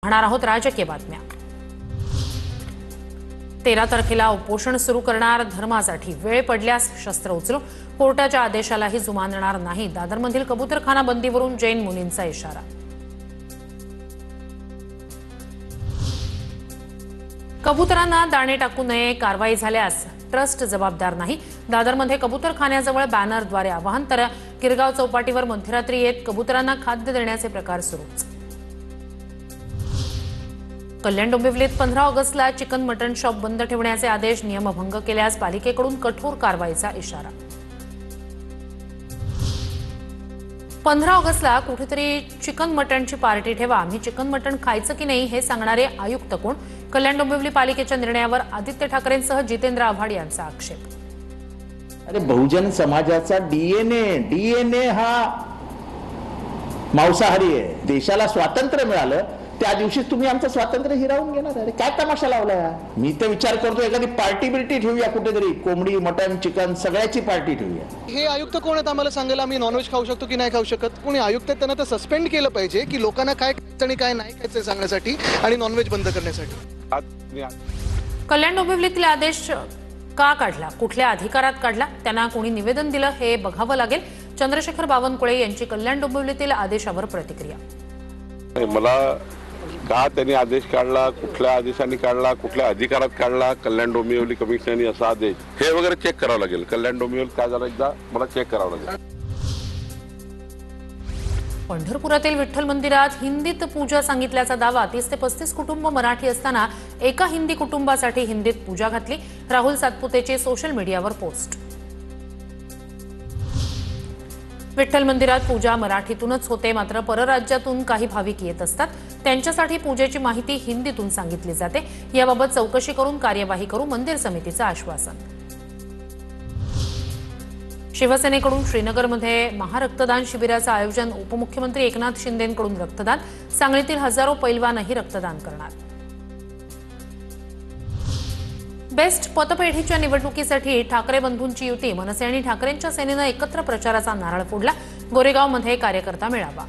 पाहणार आहोत राजकीय बातम्या। 13 तारखेला उपोषण सुरू करणार, धर्मासाठी वेळ पडल्यास शस्त्र उचलू, कोर्टाच्या आदेशालाही जुमानणार नाही। दादरमधील कबूतरखाना बंदीवरून जैन मुनींचा इशारा। कबुतरांना दाणे टाकू नये, कारवाई झाल्यास ट्रस्ट जबाबदार नाही। दादरमध्ये कबूतरखान्याजवळ बॅनरद्वारे आवाहन, तर गिरगाव चौपाटीवर मध्यरात्री येत कबुतरांना खाद्य देण्याचे प्रकार सुरूच। कल्याण डोंबिवलीत 15 ऑगस्टला चिकन मटन शॉप बंद ठेवण्याचे आदेश, नियमभंग केल्यास पालिकेकडून कठोर कारवाईचा इशारा। 15 ऑगस्टला कुठेतरी चिकन मटनची पार्टी ठेवा, आम्ही चिकन मटन खायचं की नाही हे सांगणारे आयुक्त कोण? कल्याण डोंबिवली पालिकेच्या निर्णयावर आदित्य ठाकरेंसह जितेंद्र आव्हाड यांचा आक्षेप। अरे बहुजन समाजाचा डीएनए हा मांसाहारी आहे। देशाला स्वातंत्र्य मिळालं त्या दिवशी तुम्ही आमचं स्वातंत्र्य हिरावून घेणार? अरे काय तमाशा लावलाय? मी तर विचार करतो एखादी पार्टी बिर्टी ठेवूया, कुठेतरी कोंबडी मटन चिकन सगळ्याची पार्टी ठेवूया। हे आयुक्त कोण आहेत आम्हाला सांगायला आम्ही नॉनव्हेज खाऊ शकतो की नाही खाऊ शकत? कोणी आयुक्त त्यांना तर सस्पेंड केलं पाहिजे की लोकांना काय खायचं आणि काय नाही खायचं सांगण्यासाठी आणि नॉनव्हेज बंद करण्यासाठी। कल्याण डोंबिवलीतील आदेश का काढला, कुठल्या अधिकारात काढला, त्यांना कोणी निवेदन दिलं हे बघावं लागेल। चंद्रशेखर बावनकुळे यांची कल्याण डोंबिवलीतील आदेशावर प्रतिक्रिया। मला का त्यांनी आदेश काढला, कुठल्या आदेशाने काढला, कुठल्या अधिकारात काढला, कल्याण डोंबिवली कमिशनरने असा आदेश हे वगैरे चेक करावं लागेल। कल्याण डोंबिवली काय झालं एकदा मला चेक करावं लागेल। पंढरपुरातील विठ्ठल मंदिरात हिंदीत पूजा सांगितल्याचा दावा। 30 ते 35 कुटुंब मराठी असताना एका हिंदी कुटुंबासाठी हिंदीत पूजा घातली। राहुल सातपुतेची सोशल मीडियावर पोस्ट। विठ्ठल मंदिरात पूजा मराठीतूनच होते, मात्र परराज्यातून काही भाविक येत असतात, त्यांच्यासाठी पूजेची माहिती हिंदीतून सांगितली जाते। याबाबत चौकशी करून कार्यवाही करू, मंदिर समितीचं आश्वासन। शिवसेनेकडून श्रीनगरमध्ये महारक्तदान शिबिराचं आयोजन, उपमुख्यमंत्री एकनाथ शिंदेंकडून रक्तदान, सांगलीतील हजारो पैलवानही रक्तदान करणार। बेस्ट पतपेढीच्या निवडणुकीसाठी ठाकरे बंधूंची युती, मनसे आणि ठाकरेंच्या सेनेनं एकत्र प्रचाराचा नारळ फोडला। गोरेगावमध्ये कार्यकर्ता मेळावा।